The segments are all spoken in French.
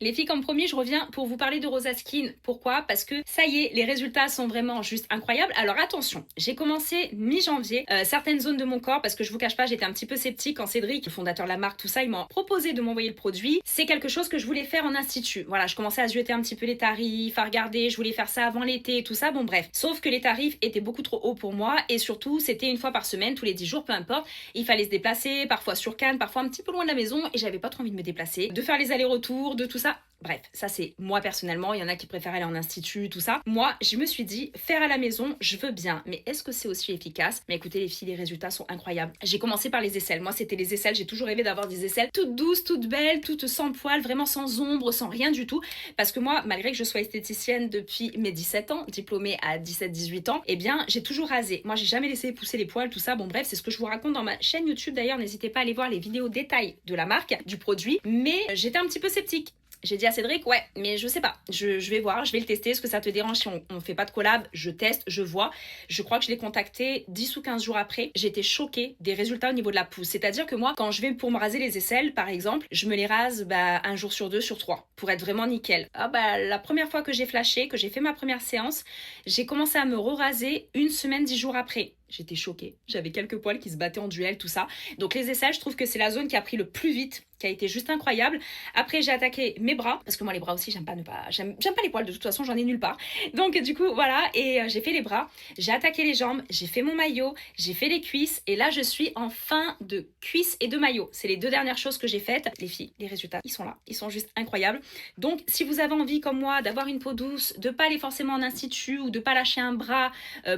Les filles, comme promis, je reviens pour vous parler de Rosa Skin. Pourquoi? Parce que ça y est, les résultats sont vraiment juste incroyables. Alors attention, j'ai commencé mi-janvier certaines zones de mon corps parce que je vous cache pas, j'étais un petit peu sceptique quand Cédric, le fondateur de la marque, tout ça, il m'a proposé de m'envoyer le produit. C'est quelque chose que je voulais faire en institut. Voilà, je commençais à zioter un petit peu les tarifs, à regarder, je voulais faire ça avant l'été, tout ça, bon bref. Sauf que les tarifs étaient beaucoup trop hauts pour moi et surtout, c'était une fois par semaine, tous les 10 jours, peu importe. Il fallait se déplacer, parfois sur Cannes, parfois un petit peu loin de la maison et j'avais pas trop envie de me déplacer, de faire les allers-retours, de tout ça. Bref, ça c'est moi personnellement, il y en a qui préfèrent aller en institut, tout ça. Moi, je me suis dit, faire à la maison, je veux bien, mais est-ce que c'est aussi efficace? Mais écoutez les filles, les résultats sont incroyables. J'ai commencé par les aisselles, moi c'était les aisselles, j'ai toujours rêvé d'avoir des aisselles toutes douces, toutes belles, toutes sans poils, vraiment sans ombre, sans rien du tout. Parce que moi, malgré que je sois esthéticienne depuis mes 17 ans, diplômée à 17-18 ans, eh bien j'ai toujours rasé. Moi j'ai jamais laissé pousser les poils, tout ça, bon bref, c'est ce que je vous raconte dans ma chaîne YouTube d'ailleurs, n'hésitez pas à aller voir les vidéos détails de la marque, du produit, mais j'étais un petit peu sceptique. J'ai dit à Cédric, ouais, mais je sais pas, je vais voir, je vais le tester, est-ce que ça te dérange si on fait pas de collab? Je teste, je vois. Je crois que je l'ai contacté 10 ou 15 jours après. J'étais choquée des résultats au niveau de la pousse. C'est-à-dire que moi, quand je vais pour me raser les aisselles, par exemple, je me les rase un jour sur deux, sur trois, pour être vraiment nickel. Ah la première fois que j'ai flashé, que j'ai fait ma première séance, j'ai commencé à me re-raser une semaine, 10 jours après. J'étais choquée. J'avais quelques poils qui se battaient en duel, tout ça. Donc les aisselles, je trouve que c'est la zone qui a pris le plus vite, qui a été juste incroyable. Après, j'ai attaqué mes bras, parce que moi les bras aussi, j'aime pas les poils, de toute façon, j'en ai nulle part. Donc du coup, voilà, et j'ai fait les bras, j'ai attaqué les jambes, j'ai fait mon maillot, j'ai fait les cuisses, et là je suis en fin de cuisses et de maillot. C'est les deux dernières choses que j'ai faites. Les filles, les résultats, ils sont là, ils sont juste incroyables. Donc si vous avez envie comme moi d'avoir une peau douce, de pas aller forcément en institut ou de pas lâcher un bras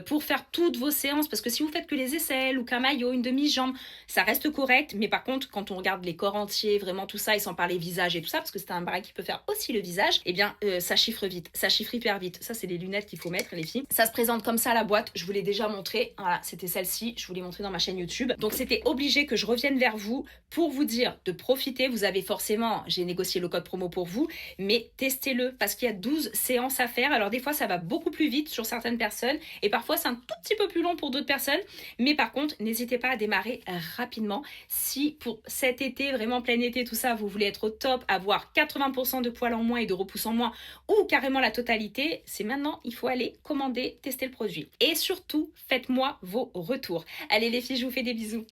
pour faire toutes vos séances, parce que si vous faites que les aisselles ou qu'un maillot, une demi-jambe, ça reste correct. Mais par contre, quand on regarde les corps entiers, vraiment tout ça, et sans parler visage et tout ça, parce que c'est un bras qui peut faire aussi le visage, eh bien, ça chiffre vite, ça chiffre hyper vite. Ça, c'est les lunettes qu'il faut mettre, les filles. Ça se présente comme ça, la boîte. Je vous l'ai déjà montré. Voilà, c'était celle-ci. Je vous l'ai montré dans ma chaîne YouTube. Donc, c'était obligé que je revienne vers vous pour vous dire de profiter. Vous avez forcément, j'ai négocié le code promo pour vous, mais testez-le parce qu'il y a 12 séances à faire. Alors, des fois, ça va beaucoup plus vite sur certaines personnes et parfois, c'est un tout petit peu plus long pour d'autres personnes. Mais par contre, n'hésitez pas à démarrer rapidement. Si pour cet été, vraiment plein été, tout ça, vous voulez être au top, avoir 80% de poils en moins et de repousse en moins, ou carrément la totalité, c'est maintenant, il faut aller commander, tester le produit. Et surtout, faites-moi vos retours. Allez les filles, je vous fais des bisous.